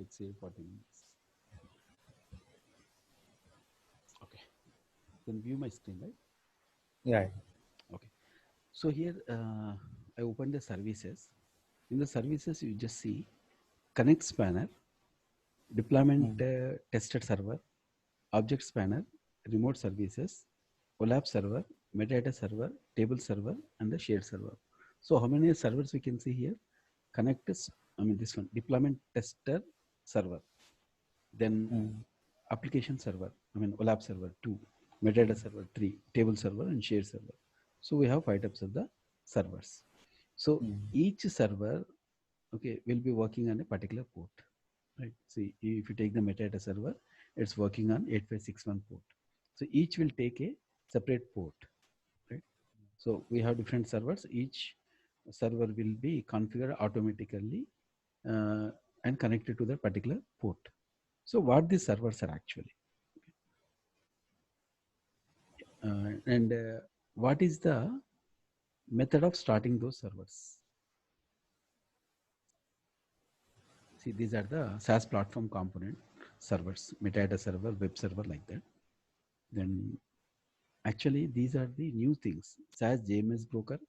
Take say 40 minutes. Okay. Then view my screen, right? Yeah. Okay. So here I opened the services. In the services, you just see connect spanner, deployment tested server, object spanner, remote services, OLAP server, metadata server, table server, and the shared server. So how many servers we can see here? Connect is, I mean this one, deployment tester server, then application server, I mean OLAP server 2, metadata server 3, table server, and shared server. So we have 5 types of the servers. So each server, okay, will be working on a particular port, right? See, if you take the metadata server, it's working on 8561 port. So each will take a separate port, right? So we have different servers. Each server will be configured automatically and connected to the particular port. So what these servers are actually, and what is the method of starting those servers? See, these are the SaaS platform component servers, metadata server, web server, like that. Then actually these are the new things: SaaS JMS broker,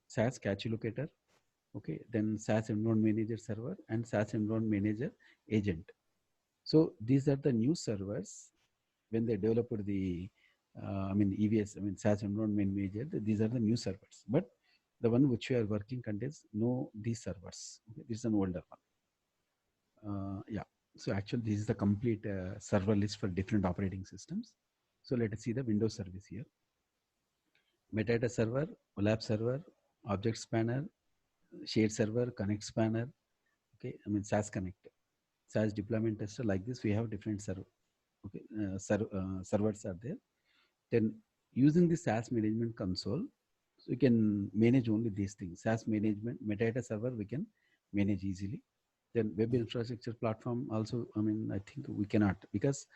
SaaS cache locator, okay, then SaaS environment manager server, and SaaS environment manager agent. So these are the new servers when they developed the I mean EVS, I mean SaaS environment manager. These are the new servers, but the one which we are working contains no these servers. Okay, this is an older one. Yeah. So actually, this is the complete server list for different operating systems. So let us see the Windows service here. Metadata server, OLAP server, object spanner, shared server, connect spanner. Okay, I mean SaaS connect, SaaS deployment tester. Like this, we have different server. Okay, servers are there. Then using the SaaS management console, so we can manage only these things. SaaS management, metadata server, we can manage easily. Then web infrastructure platform also, I mean, I think we cannot, because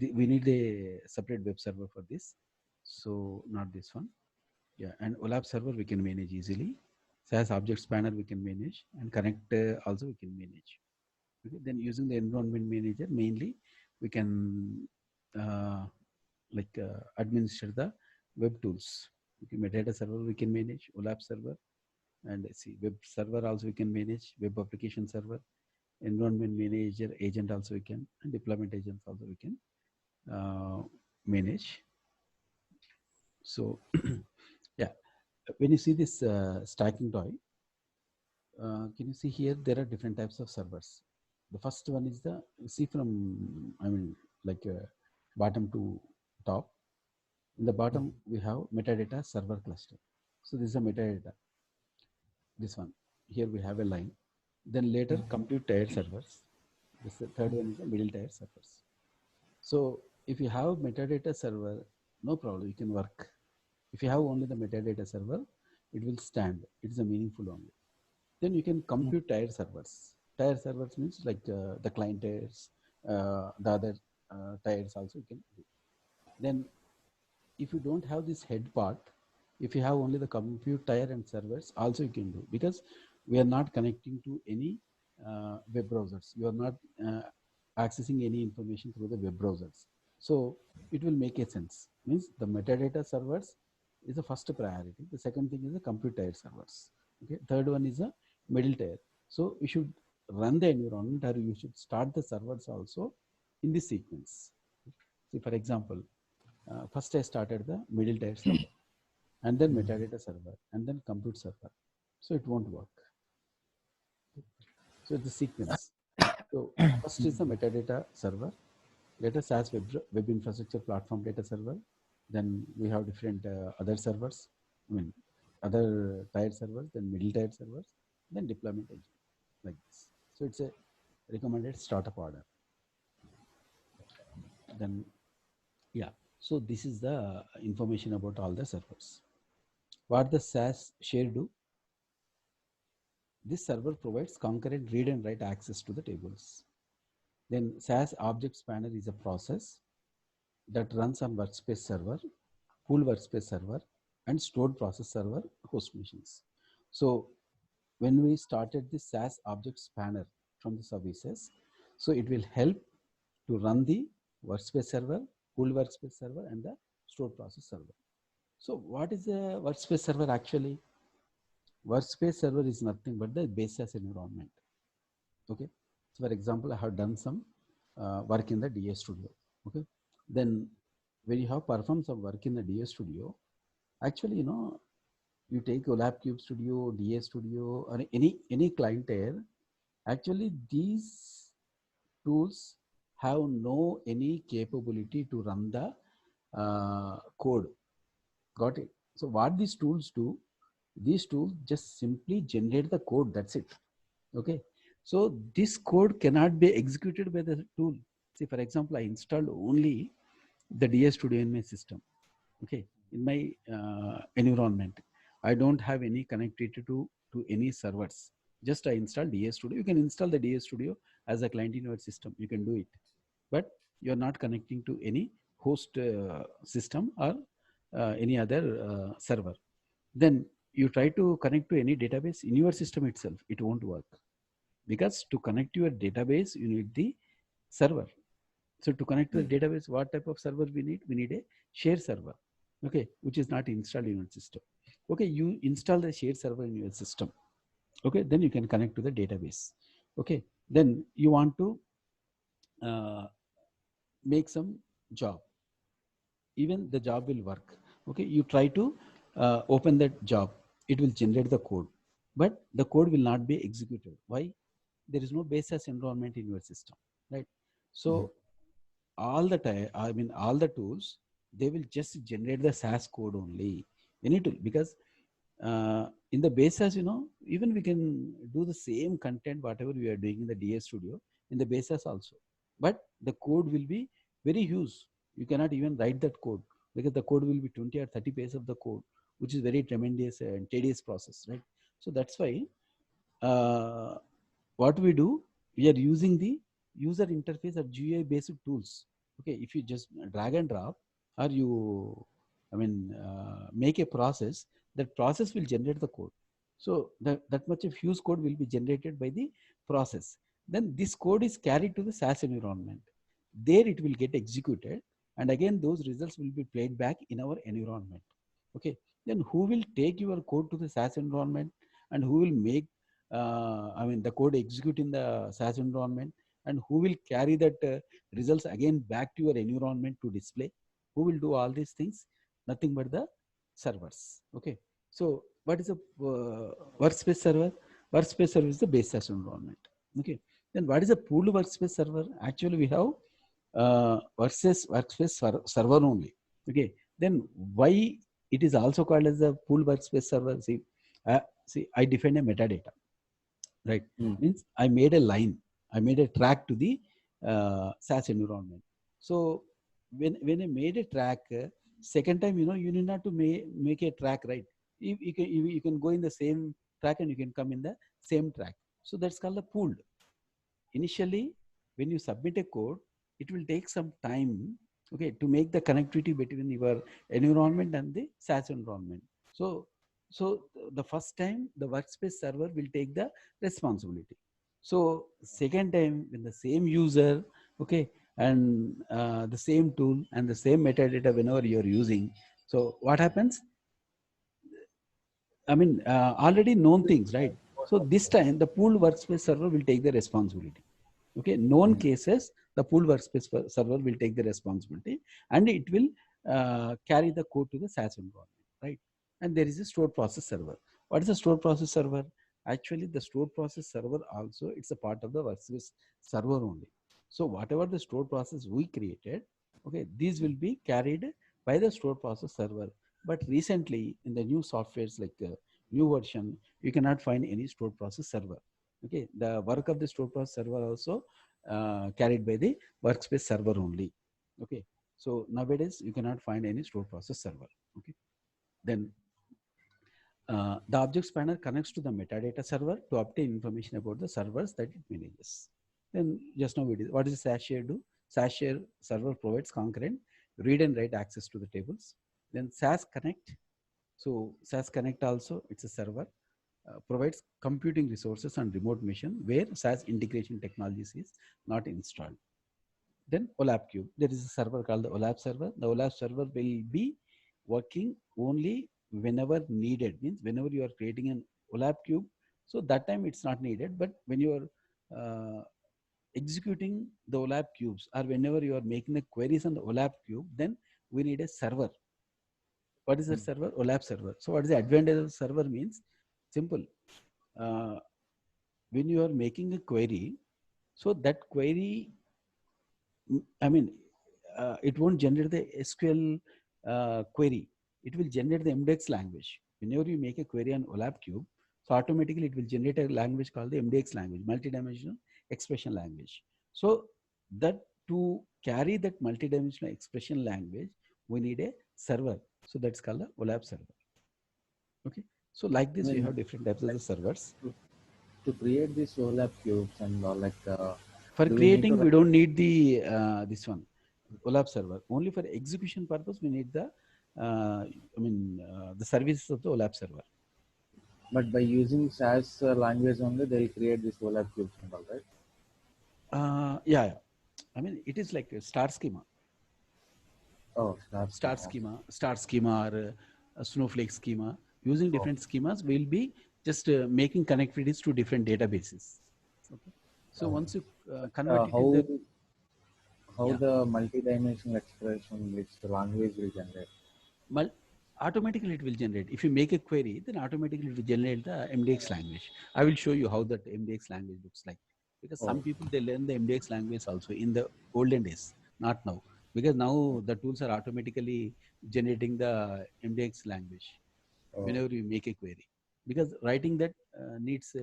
we need a separate web server for this. So not this one. Yeah, and OLAP server we can manage easily. SaaS object spanner we can manage, and connect also we can manage. Okay? Then using the environment manager, mainly we can administer the web tools. Okay, metadata server we can manage, OLAP server, and see web server also we can manage, web application server, environment manager agent also we can, and deployment agents also we can manage. So yeah, when you see this stacking toy, can you see here there are different types of servers. The first one is the, you see from, I mean, like bottom to top. In the bottom, we have metadata server cluster. So this is a metadata. This one. Here we have a line. Then later compute tier servers. This the third one is the middle tier servers. So if you have metadata server, no problem, you can work. If you have only the metadata server, it will stand. It is a meaningful only. Then you can compute tier servers. Tier servers means like the client tiers, the other tiers also you can do. Then if you don't have this head part, if you have only the compute tier and servers, also you can do, because we are not connecting to any web browsers. You are not accessing any information through the web browsers. So it will make a sense. Means the metadata servers is the first priority. The second thing is the compute tier servers. Okay. Third one is a middle tier. So you should run the environment, or you should start the servers also in this sequence. See, for example, first I started the middle tier server, and then metadata server, and then compute server. So it won't work. So it's the sequence. So first is the metadata server, later SaaS web infrastructure platform data server. Then we have different other servers, I mean other tier servers, then middle tier servers, then deployment agent, like this. So it's a recommended startup order. Then yeah, so this is the information about all the servers. What the SaaS share do? This server provides concurrent read and write access to the tables. Then SaaS Object Spanner is a process that runs on Workspace server, pool Workspace server, and stored process server host machines. So when we started this SaaS Object Spanner from the services, So it will help to run the workspace server, pool workspace server, and the stored process server. So what is a workspace server actually? Workspace server is nothing but the base as environment. Okay. So for example, I have done some work in the DA Studio. Okay. Then when you have performed some work in the DA Studio, actually, you take OLAP Cube Studio, DA Studio, or any client here. Actually, these tools have no any capability to run the code. Got it? So what these tools do? These tools just simply generate the code. That's it. Okay. So this code cannot be executed by the tool. See, for example, I installed only the DA Studio in my system. Okay, in my environment, I don't have any connectivity to any servers. Just I install DA Studio. You can install the DA Studio as a client in your system. You can do it, but you are not connecting to any host system or any other server. Then you try to connect to any database in your system itself. It won't work because to connect to your database, you need the server. So to connect to the database, what type of server we need? We need a share server, okay, which is not installed in your system. Okay, you install the share server in your system. Okay, then you can connect to the database. Okay, then you want to make some job. Even the job will work. Okay, you try to open that job. It will generate the code, but the code will not be executed. Why? There is no basis environment in your system, right? So all the time, I mean, all the tools, they will just generate the SAS code only. Any tool, because in the base as even we can do the same content, whatever we are doing in the DA Studio, in the base as also. But the code will be very huge. You cannot even write that code because the code will be 20 or 30 pages of the code, which is very tremendous and tedious process, right? So that's why uh, what we do, we are using the user interface or GUI based tools. Okay, if you just drag and drop, or you, make a process, that process will generate the code. So that much of huge code will be generated by the process. Then this code is carried to the SAS environment. There it will get executed, and again those results will be played back in our environment. Okay, then who will take your code to the SAS environment, and who will make the code execute in the SAS environment, and who will carry that results again back to your environment to display? Who will do all these things? Nothing but the servers. Okay. So what is a workspace server? Workspace server is the base SAS environment. Okay. Then what is a pooled workspace server? Actually, we have workspace server only. Okay. Then why it is also called as a pooled workspace server? See, I define a metadata, right? Means I made a line, I made a track to the SAS environment. So when I made a track, second time, you need not to make a track, right? You can go in the same track and you can come in the same track. So that's called a pooled. Initially, when you submit a code, it will take some time, okay, to make the connectivity between your environment and the SAS environment. So the first time the workspace server will take the responsibility. So second time when the same user, okay, and the same tool and the same metadata whenever you are using, so what happens? Already known things, right? So this time the pooled workspace server will take the responsibility. Okay, known cases, the pooled workspace server will take the responsibility, and it will carry the code to the SAS environment, right? And there is a stored process server. What is a stored process server? Actually, the stored process server also, it's a part of the workspace server only. So whatever the stored process we created, okay, these will be carried by the stored process server. But recently, in the new softwares like new version, you cannot find any stored process server. Okay, the work of the stored process server also carried by the workspace server only. Okay, so nowadays you cannot find any stored process server. Okay, then the object spanner connects to the metadata server to obtain information about the servers that it manages. Then just now we did, what does SAS share do? SAS share server provides concurrent read and write access to the tables. Then SAS connect. So SAS connect also, it's a server. provides computing resources and remote mission where SAS integration technologies is not installed. Then OLAP Cube, there is a server called the OLAP server. The OLAP server will be working only whenever needed, means whenever you are creating an OLAP Cube, so that time it's not needed, but when you are executing the OLAP cubes or whenever you are making the queries on the OLAP cube, then we need a server. What is the server? OLAP server. So what is the advantage of the server means? Simple. Uh, when you are making a query, so that query, I mean, it won't generate the SQL query. It will generate the MDX language. Whenever you make a query on OLAP cube, so automatically it will generate a language called the MDX language, multidimensional expression language. So that to carry that multidimensional expression language, we need a server. So that's called the OLAP server. Okay. So like I this, we mean, have different types of like the servers. to create these OLAP cubes and For do we need to creating, we don't need the this one OLAP server. Only for execution purpose, we need the the services of the OLAP server. but by using SAS language only they'll create this OLAP cubes and all, right? Yeah. I mean, it is like a star schema, Oh, star schema. Okay. star schema, or a snowflake schema. Using Oh, different schemas, we'll be just making connectivities to different databases. Okay. So oh. once you But convert it in the how yeah, the multidimensional expression which the language will generate? well, automatically it will generate. If you make a query, then automatically it will generate the MDX language. I will show you how that MDX language looks like. Because Oh, some people, they learn the MDX language also in the olden days, not now. Because now the tools are automatically generating the MDX language oh, whenever you make a query. Because writing that needs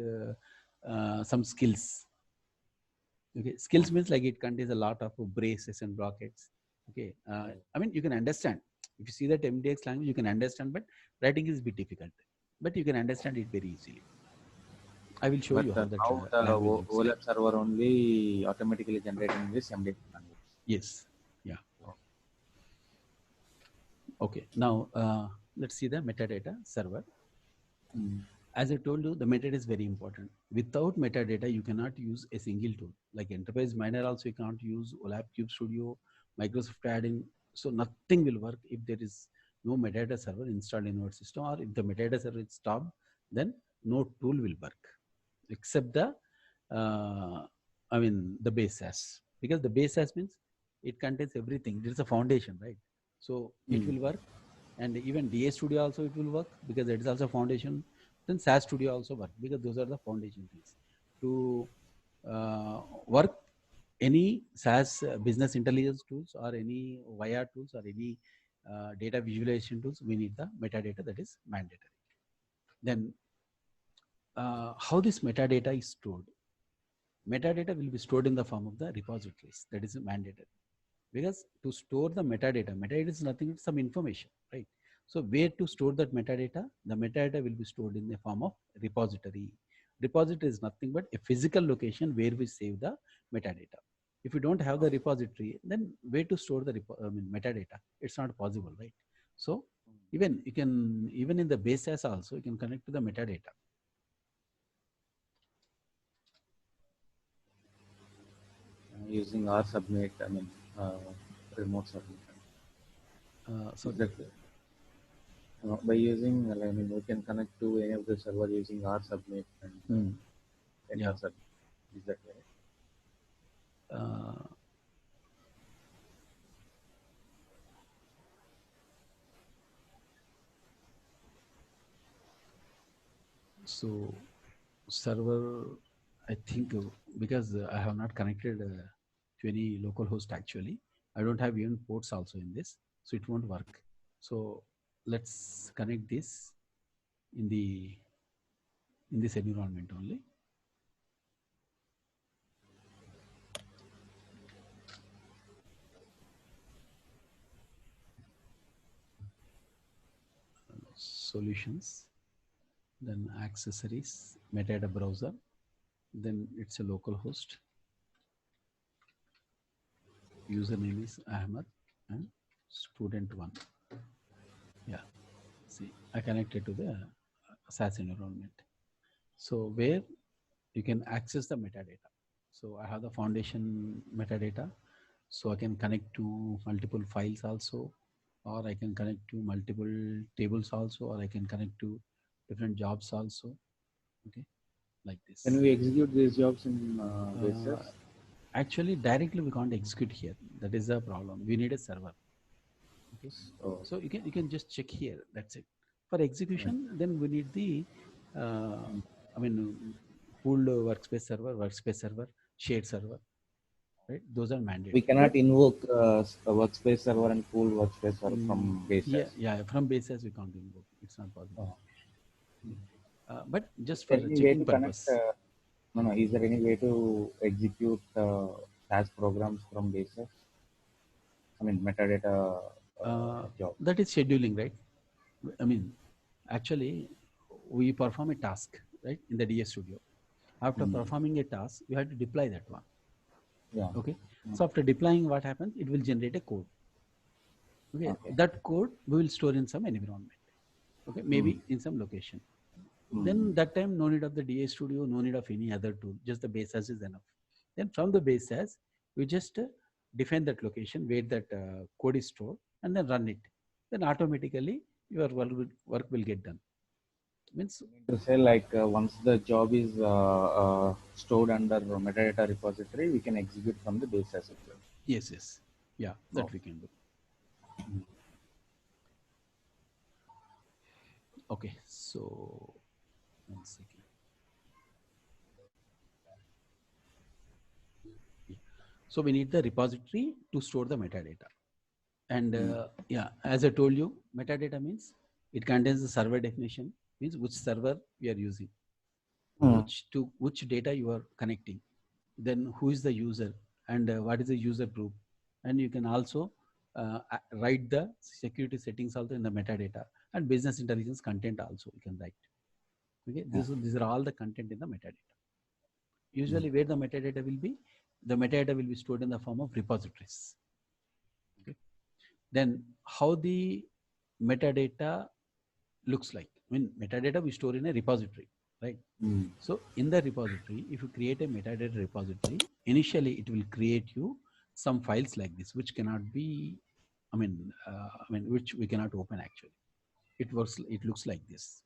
some skills. Okay, skills means like it contains a lot of braces and brackets. Okay, oh. I mean, you can understand. If you see that MDX language, you can understand, but writing is a bit difficult. But you can understand it very easily. I will show But you how that now the language looks like. OLAP server only automatically generating this MD language. Yes. Yeah. Oh, Okay. Now let's see the metadata server. mm, As I told you, the metadata is very important. Without metadata, you cannot use a single tool. Like Enterprise Miner also, you cannot use OLAP Cube Studio, Microsoft add-in. So nothing will work if there is no metadata server installed in your system, or if the metadata server is stopped, then no tool will work except the, the base SAS. Because the base SAS means it contains everything. There is a foundation, right? So it mm. will work, and even DA Studio also it will work because it is also foundation. Then SAS Studio also work because those are the foundation things. To work any SAS business intelligence tools or any YR tools or any data visualization tools, we need the metadata, that is mandatory. Then how this metadata is stored? Metadata will be stored in the form of the repositories, that is mandatory. Because to store the metadata is nothing but some information, right? So where to store that metadata? The metadata will be stored in the form of repository. Repository is nothing but a physical location where we save the metadata. If you don't have the repository, then where to store the metadata? It's not possible, right? So even you can, even in the base as also, you can connect to the metadata. Using R submit, remote submit. Sorry. Exactly. By using, we can connect to any of the server using R submit and enter Yeah. submit. Exactly. Uh, so server, I think because I have not connected to any local host actually. I don't have even ports also in this, so it won't work. So let's connect this in the in this environment only. Solutions, then accessories, metadata browser, then it's a local host. Username is Ahmed and student one. Yeah, see, I connected to the SAS environment. So where you can access the metadata. So I have the foundation metadata. So I can connect to multiple files also, or I can connect to multiple tables also, or I can connect to different jobs also. Okay, like this. Can we execute these jobs in basis? Actually, directly we can't execute here. That is the problem. We need a server. Okay, Oh, so you can just check here. That's it. For execution, then we need the I mean pooled workspace server, shared server. Right? Those are we mandatory. But cannot invoke a workspace server and pool workspace server from basis. yeah, from basis we can't invoke. It's not possible. Oh. But just Is for there the any way checking to connect? purpose. No, no. Is there any way to execute SAS programs from basis? I mean, metadata jobs. That is scheduling, right? I mean, actually, we perform a task, right, in the DS Studio. After Mm. performing a task, we have to deploy that one. Yeah. Okay. Mm. So after deploying, what happens? It will generate a code. Okay. Okay. That code we will store in some environment. Okay. Mm. Maybe in some location. Mm. Then that time, no need of the DA Studio, no need of any other tool. Just the base as is enough. Then from the base as, we just define that location where that code is stored and then run it. Then automatically your work will get done. Means To say like once the job is stored under metadata repository, we can execute from the base as well. yes, yeah, Oh. that we can do. Okay, so 1 second. Yeah. So we need the repository to store the metadata. And yeah, as I told you, metadata means it contains the server definition, means which server we are using, Mm. which data you are connecting, then who is the user, and what is the user group. And you can also write the security settings also in the metadata, and business intelligence content also you can write. Okay, these are all the content in the metadata. Usually where the metadata will be, the metadata will be stored in the form of repositories. Okay. Then how the metadata looks like? I mean, metadata we store in a repository, right? Mm. So in the repository, if you create a metadata repository, initially it will create you some files like this, which cannot be, which we cannot open actually. It looks like this.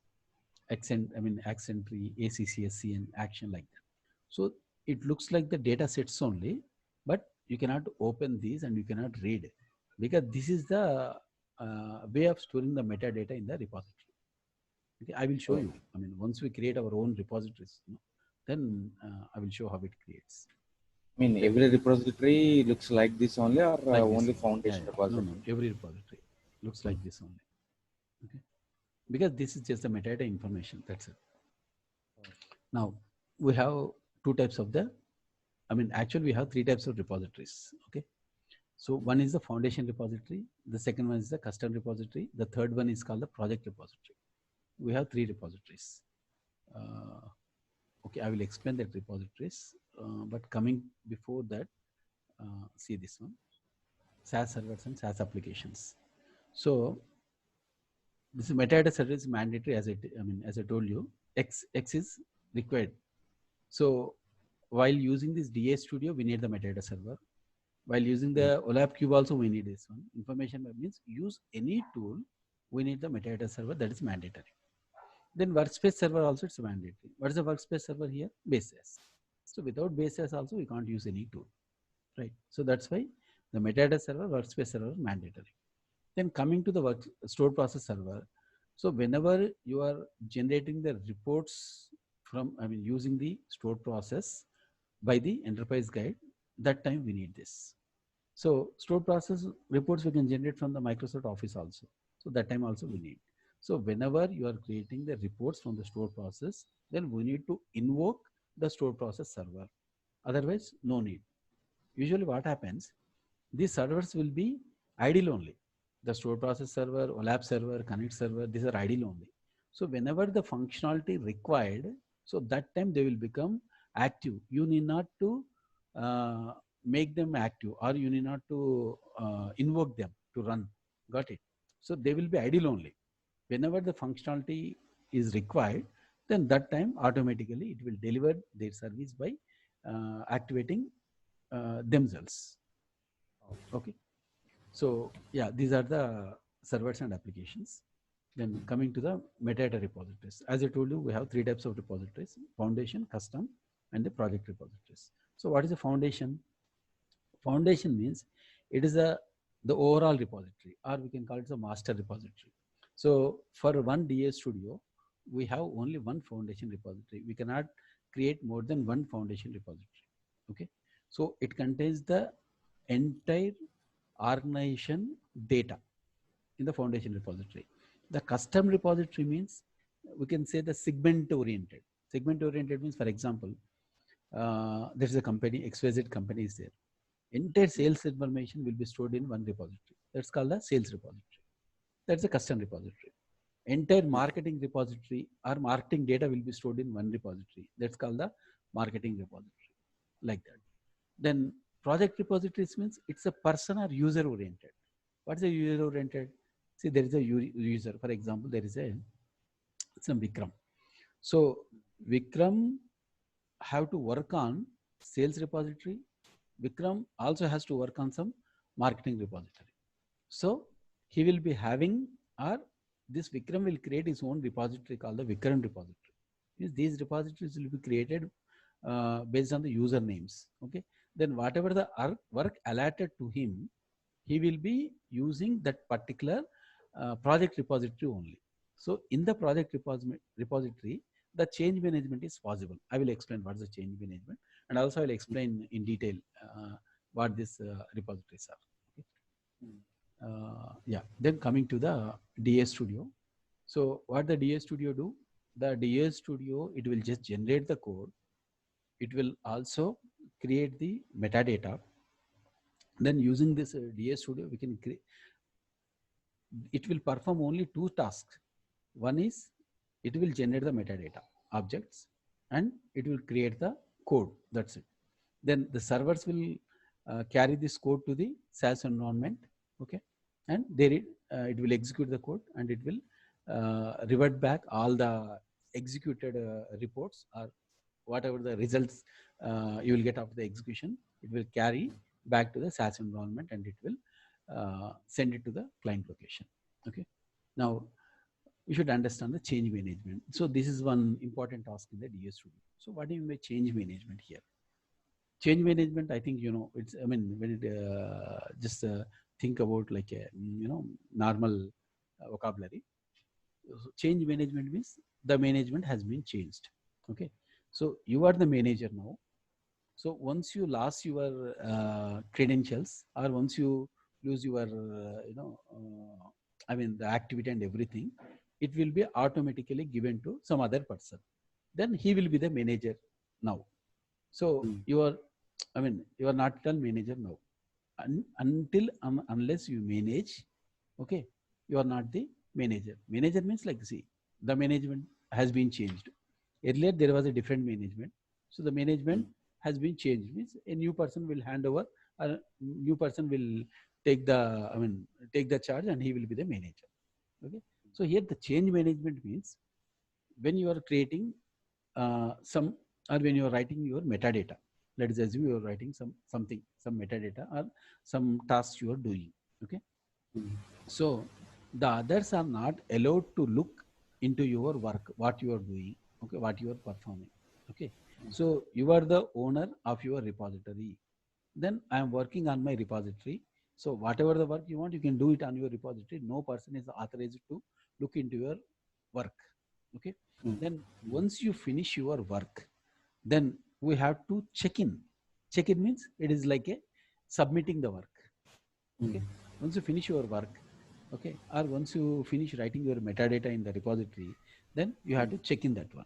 Accent tree, ACCSC, and action like that. So it looks like the data sets only, but you cannot open these and you cannot read it, because this is the way of storing the metadata in the repository. Okay, I will show Oh. you. I mean, once we create our own repositories, then I will show how it creates. I mean, Then, every repository looks like this only, or like this only only. Yeah, foundation yeah. No. repository? Every repository looks like this only. Okay, because this is just the metadata information. That's it. Now we have two types of the. Actually, we have three types of repositories. Okay. So one is the foundation repository. The second one is the custom repository. The third one is called the project repository. We have three repositories. Uh, okay, I will explain that repositories. But coming before that, see this one: SAS servers and SAS applications. So this metadata server is mandatory, as I told you. X is required. So while using this DA Studio, we need the metadata server. While using the OLAP cube also, we need this one. Information web means use any tool, we need the metadata server, that is mandatory. Then workspace server also, it's mandatory. What is the workspace server here? Basis. So without basis also, we can't use any tool, right? So that's why the metadata server, workspace server is mandatory. Then coming to the stored process server. So whenever you are generating the reports from, using the stored process by the enterprise guide, that time we need this. So stored process reports we can generate from the Microsoft Office also. So that time also we need. So whenever you are creating the reports from the stored process, then we need to invoke the stored process server. Otherwise, no need. Usually what happens, these servers will be idle only. The stored process server, OLAP server, Connect server, these are idle only. So whenever the functionality required, so that time they will become active. You need not to uh, make them active, or you need not to invoke them to run. Got it? So they will be idle only. Whenever the functionality is required, then that time automatically it will deliver their service by activating themselves. Okay. So yeah, these are the servers and applications. Then coming to the metadata repositories. As I told you, we have three types of repositories: foundation, custom, and the project repositories. So what is a foundation? Foundation means it is the overall repository, or we can call it the master repository. So for one DA Studio, we have only one foundation repository. We cannot create more than one foundation repository. Okay. So it contains the entire organization data in the foundation repository. The custom repository means we can say the segment oriented. Segment oriented means, for example, there is a company, XYZ company is there. Entire sales information will be stored in one repository. That's called the sales repository. That's a custom repository. Entire marketing repository or marketing data will be stored in one repository. That's called the marketing repository. Like that. Then project repositories means it's a person or user oriented. What's a user oriented? See, there is a user. For example, there is some Vikram. So Vikram have to work on sales repository. Vikram also has to work on some marketing repository. So he will be having, or this Vikram will create his own repository called the Vikram repository. Means these repositories will be created based on the usernames. Okay. Then whatever the work allotted to him, he will be using that particular project repository only. So in the project repository, the change management is possible. I will explain what is the change management, and also I will explain in detail what these repositories are. Okay. Yeah. Then coming to the DA Studio. So what the DA Studio do? The DA Studio, it will just generate the code. It will also create the metadata. Then using this DA Studio, we can create. It will perform only two tasks. One is it will generate the metadata objects, and it will create the code. That's it. Then the servers will carry this code to the SAS environment. Okay. And there it will execute the code, and it will revert back all the executed reports, or whatever the results you will get after the execution. It will carry back to the SAS environment, and it will send it to the client location. Okay. Now you should understand the change management. So this is one important task in the DA Studio. So what do you mean by change management here? Change management, I think, it's, I mean, when it just think about like a, normal vocabulary. So change management means the management has been changed. Okay. So you are the manager now. So once you lose your credentials, or once you lose your, I mean, the activity and everything, it will be automatically given to some other person. Then he will be the manager now. So you are, I mean, you are not a manager now. Until unless you manage, okay, you are not the manager. Manager means, like, see, the management has been changed. Earlier there was a different management, so the management has been changed. Means a new person will hand over, a new person will take the, I mean, take the charge, and he will be the manager. Okay. So here the change management means when you are creating some, or when you are writing your metadata. Let us assume you are writing some metadata, or some tasks you are doing. Okay. So the others are not allowed to look into your work, what you are doing. Okay, what you are performing. Okay. So you are the owner of your repository. Then I am working on my repository. So whatever the work you want, you can do it on your repository. No person is authorized to look into your work. Okay. Then once you finish your work, then we have to check in. Check in means it is like a submitting the work. Okay. Once you finish your work, okay, or once you finish writing your metadata in the repository, then you have to check in that one.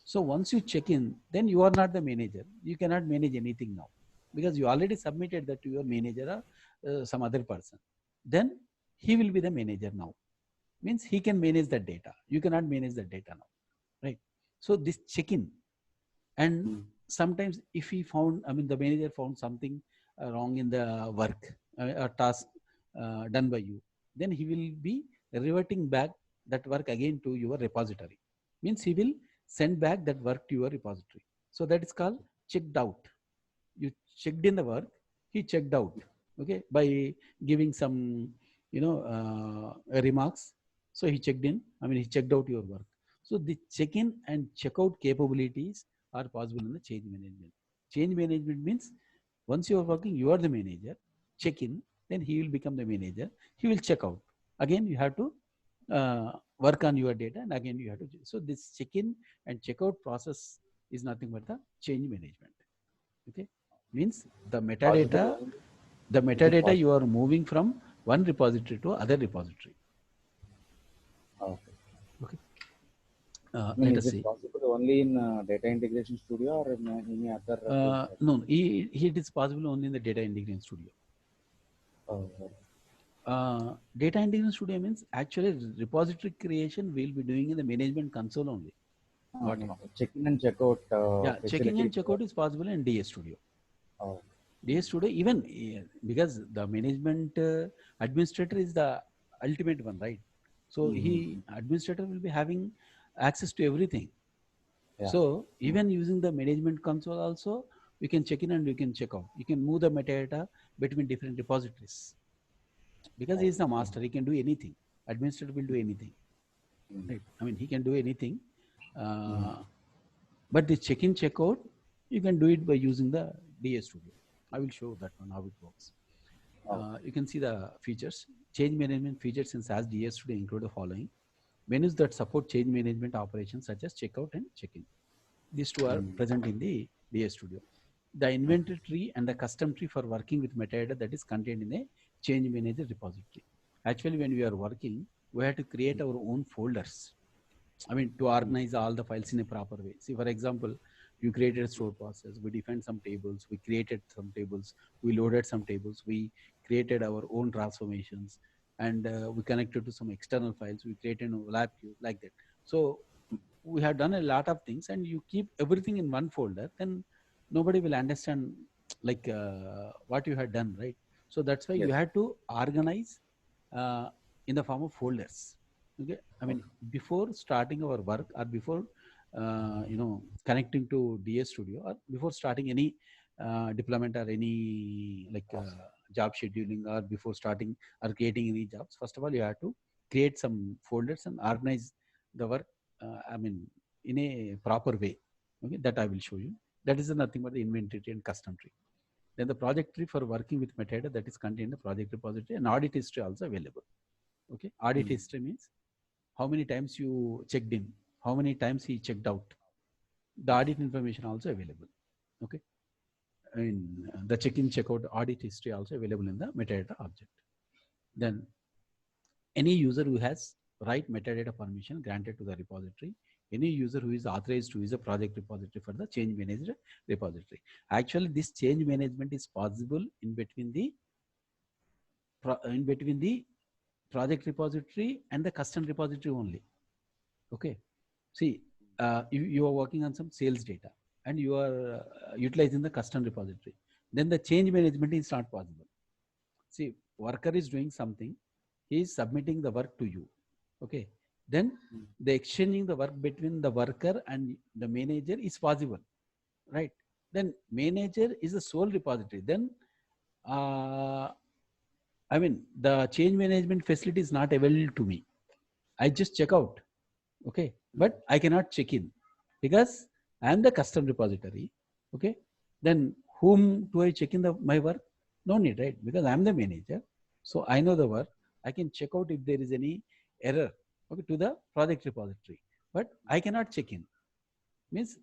So once you check in, then you are not the manager. You cannot manage anything now, because you already submitted that to your manager or some other person. Then he will be the manager now. Means he can manage that data. You cannot manage that data now, right? So this check-in, and sometimes if he found, I mean, the manager found something wrong in the work or task done by you, then he will be reverting back that work again to your repository. Means he will send back that work to your repository. So that is called checked out. You checked in the work, he checked out, okay, by giving some, remarks. So he checked in, he checked out your work. So the check-in and check-out capabilities are possible in the change management. Change management means once you are working, you are the manager. Check in, then he will become the manager. He will check out. Again, you have to work on your data, and again you have to. So this check-in and check-out process is nothing but the change management. Okay, means Possible. the Is it metadata possible? you are moving from one repository to other repository. Okay. Okay, I mean, let is us it see. possible only in Data Integration Studio or in any other tools? No, it is possible only in the data integration studio. Oh, Data integration studio means actually repository creation we'll be doing in the management console only. I Not mean, wrong. check-in and check-out Yeah, checking facility. and checkout is possible in DS Studio. Oh, DS Studio, even because the management administrator is the ultimate one, right? So he administrator will be having access to everything. yeah. So even using the management console also, you can check in and you can check out. You can move the metadata between different repositories because he is the Okay. master. He can do anything. Administrator will do anything, Mm. right? He can do anything. Mm. Uh, but the check-in, check-out, you can do it by using the DS Studio. I will show that one how it works. Oh. You can see the features. Change management features in SAS DI Studio include the following: menus that support change management operations such as checkout and check-in. These two are Mm. present in the DS Studio. The inventory tree and the custom tree for working with metadata that is contained in a change manager repository. Actually, when we are working, we have to create our own folders. To organize all the files in a proper way. See, for example, you created a store process, we defined some tables, we created some tables, we loaded some tables, we created our own transformations, and we connected to some external files, we created a lab queue, like that. So we have done a lot of things, and you keep everything in one folder, then nobody will understand like what you had done, right? So that's why you Yes. had to organize uh, in the form of folders. Okay, Okay. before starting our work, or before connecting to DS Studio, or before starting any deployment or any job scheduling, or before starting or creating any jobs, first of all you have to create some folders and organize the work in a proper way. Okay, that I will show you. That is nothing but the inventory tree and custom tree. Then the project tree for working with metadata that is contained in the project repository, and audit history also available. Okay, audit Mm. history means how many times you checked in, how many times he checked out. The audit information also available. Okay, the check-in, check-out, audit history also available in the metadata object. Then any user who has right metadata permission granted to the repository, any user who is authorized to use a project repository for the change manager repository. Actually, this change management is possible in between the project repository and the custom repository only. Okay, see, you are working on some sales data, and you are utilizing the custom repository. Then the change management is not possible. See, worker is doing something, he is submitting the work to you. Okay, then the exchanging the work between the worker and the manager is possible, right? Then manager is the sole repository. Then uh, the change management facility is not available to me. I just check out. Okay, but I cannot check in because I am the custom repository. Okay, then whom do I check in my work? No need, right? Because I am the manager, so I know the work. I can check out if there is any error, okay, to the project repository, but I cannot check in. Means,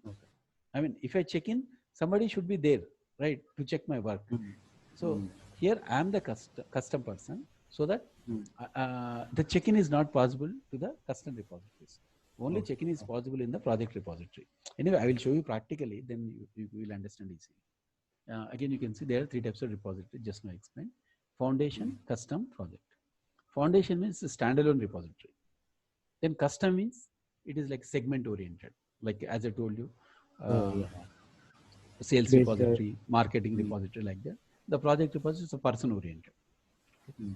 if I check in, somebody should be there, right, to check my work. Mm. So Mm. here I am the custom person, so that Mm. the check-in is not possible to the custom repositories. Only Okay. check-in is possible in the project repository. Anyway, I will show you practically, then you will understand easily. Again, you can see there are three types of repository, just now explained. Foundation, custom, project. Foundation means a standalone repository. Then custom means it is like segment oriented. Like as I told you, Oh, uh, yeah. sales Based. repository, marketing Mm. repository, like that. The project repository is a person oriented. Mm.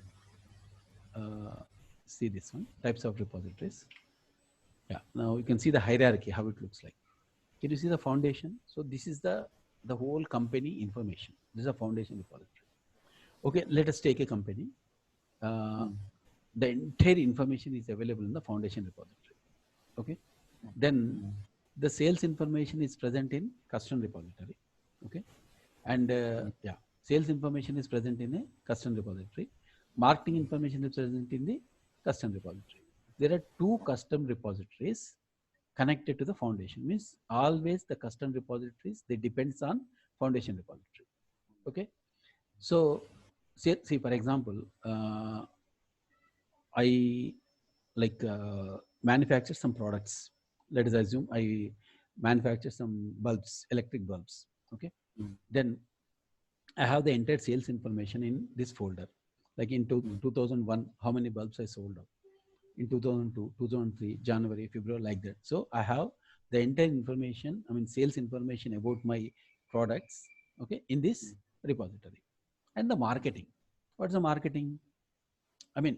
See this one, types of repositories. Yeah, now you can see the hierarchy, how it looks like. Can you see the foundation? So this is the whole company information. This is a foundation repository. Okay, let us take a company. The entire information is available in the foundation repository. Okay, then the sales information is present in custom repository. Okay, and yeah, sales information is present in a custom repository. Marketing information is present in the custom repository. There are two custom repositories connected to the foundation. Means always the custom repositories, they depends on foundation repository. Okay, so see for example, I like manufacture some products. Let us assume I manufacture some bulbs, electric bulbs. Okay, then I have the entire sales information in this folder. Like in 2001, how many bulbs I sold out. In 2002, 2003, January, February, like that. So I have the entire information, I mean sales information about my products, okay, in this repository. And the marketing. What's the marketing? I mean,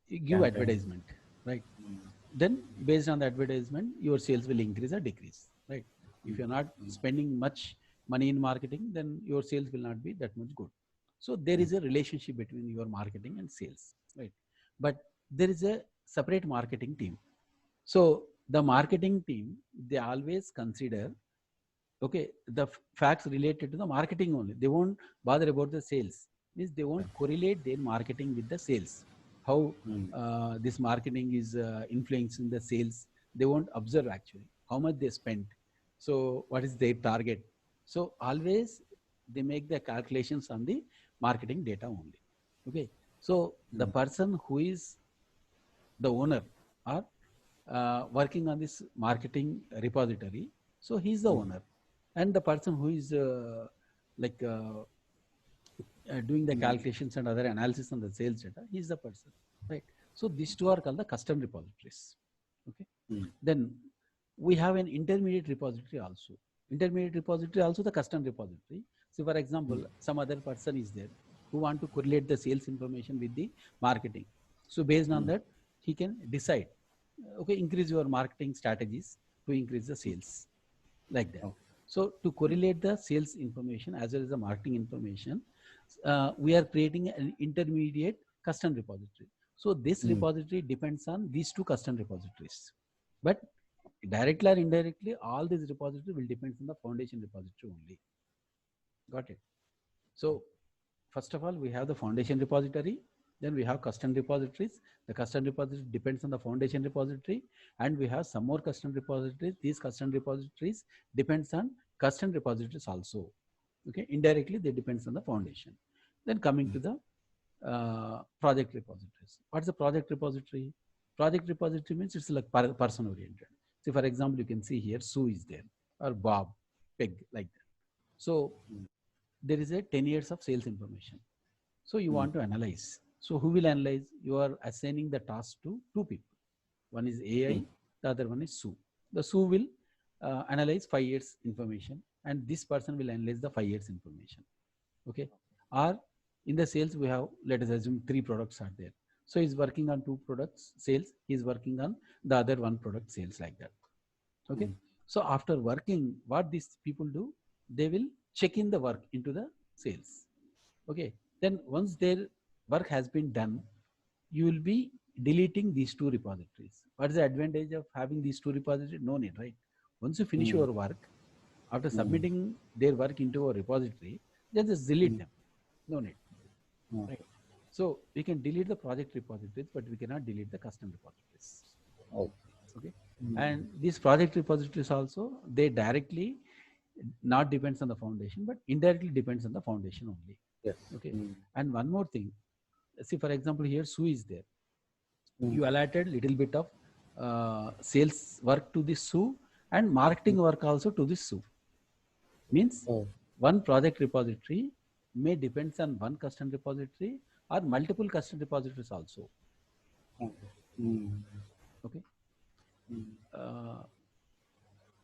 you give Campaign. advertisement, right? Then based on the advertisement, your sales will increase or decrease, right? If you're not spending much money in marketing, then your sales will not be that much good. So there is a relationship between your marketing and sales, right? But there is a separate marketing team. So the marketing team, they always consider, okay, the facts related to the marketing only. They won't bother about the sales. Means they won't correlate their marketing with the sales. How this marketing is influencing the sales. They won't observe actually how much they spent. So what is their target? So always they make the calculations on the marketing data only. Okay. So the person who is the owner or working on this marketing repository, so he's the owner, and the person who is like doing the calculations and other analysis on the sales data, he's the person, right? So these two are called the custom repositories. Okay, then we have an intermediate repository also. Intermediate repository also the custom repository. So for example, some other person is there who want to correlate the sales information with the marketing. So based on that, he can decide, okay, increase your marketing strategies to increase the sales, like that. So to correlate the sales information as well as the marketing information, we are creating an intermediate custom repository. So this repository depends on these two custom repositories, but directly or indirectly, all these repositories will depend on the foundation repository only. Got it? So first of all, we have the foundation repository. Then we have custom repositories. The custom repository depends on the foundation repository, and we have some more custom repositories. These custom repositories depends on custom repositories also. Okay, indirectly they depends on the foundation. Then coming to the project repositories. What's the project repository? Project repository means it's like person oriented. So for example, you can see here Sue is there, or Bob, Peg, like that. So there is a 10 years of sales information. So you want to analyze. So who will analyze? You are assigning the task to two people. One is AI, the other one is Sue. The Sue will analyze 5 years information, and this person will analyze the 5 years information. Okay. Or in the sales, we have, let us assume 3 products are there. So he's working on 2 products sales. He's working on the other 1 product sales, like that. Okay. So after working, what these people do, they will check in the work into the sales. Okay. Then once their work has been done, you will be deleting these 2 repositories. What is the advantage of having these 2 repositories? No need, right? Once you finish your work, after submitting their work into a repository, just delete them. No need, right? So we can delete the project repositories, but we cannot delete the custom repositories. Okay. And these project repositories also, they directly not depends on the foundation, but indirectly depends on the foundation only. Yes. Okay. And one more thing, see for example here Sue is there. You allotted little bit of sales work to this Sue and marketing work also to this Sue. Means one project repository may depends on one custom repository or multiple custom repositories also. Okay.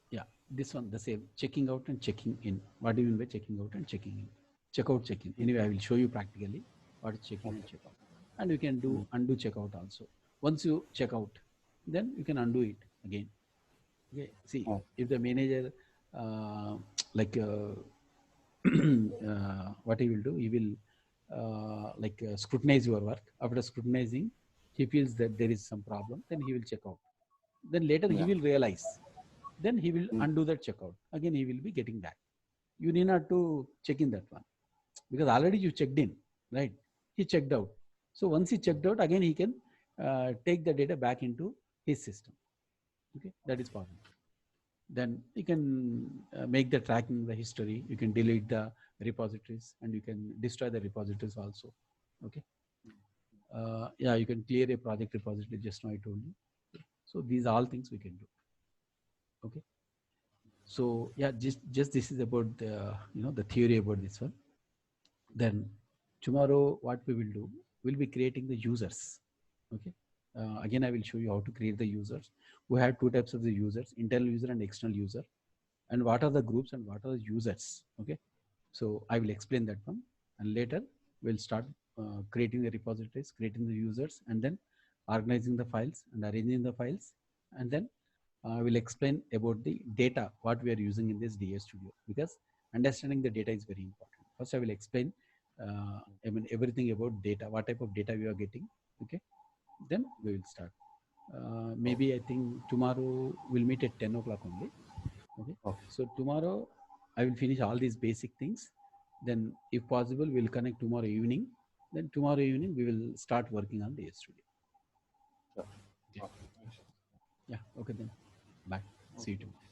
Yeah, this one the same, checking out and checking in. What do you mean by checking out and checking in? Check out, check in. Anyway, I will show you practically what is check in and check out. And you can do undo checkout also. Once you check out, then you can undo it. again. Okay, see, Oh, if the manager uh, like what he will do, he will scrutinize your work. After scrutinizing, he feels that there is some problem, then he will check out. Then later he yeah. will realize. Then he will Mm, undo that checkout. Again, he will be getting back. You need not to check in that one because already you checked in, right? He checked out. So once he checked out, again he can take the data back into his system. Okay, that is possible. Then you can make the tracking the history. You can delete the repositories and you can destroy the repositories also. Okay. Yeah, you can clear a project repository. Just now I told you. So these are all things we can do. Okay. So yeah, just this is about the the theory about this one. Then tomorrow what we will do, we'll be creating the users. Okay. Again, I will show you how to create the users. We have two types of the users: internal user and external user. And what are the groups and what are the users. Okay. So I will explain that one, and later we'll start creating the repositories, creating the users, and then organizing the files and arranging the files, and then I will explain about the data what we are using in this DI Studio, because understanding the data is very important. First, I will explain everything about data, what type of data we are getting. Okay, then we will start. Maybe I think tomorrow we'll meet at 10 o'clock only. Okay. okay. So tomorrow I will finish all these basic things. Then, if possible, we'll connect tomorrow evening. Then tomorrow evening we will start working on the studio. Sure. Okay. Okay. Yeah. Okay then. Bye. See you tomorrow.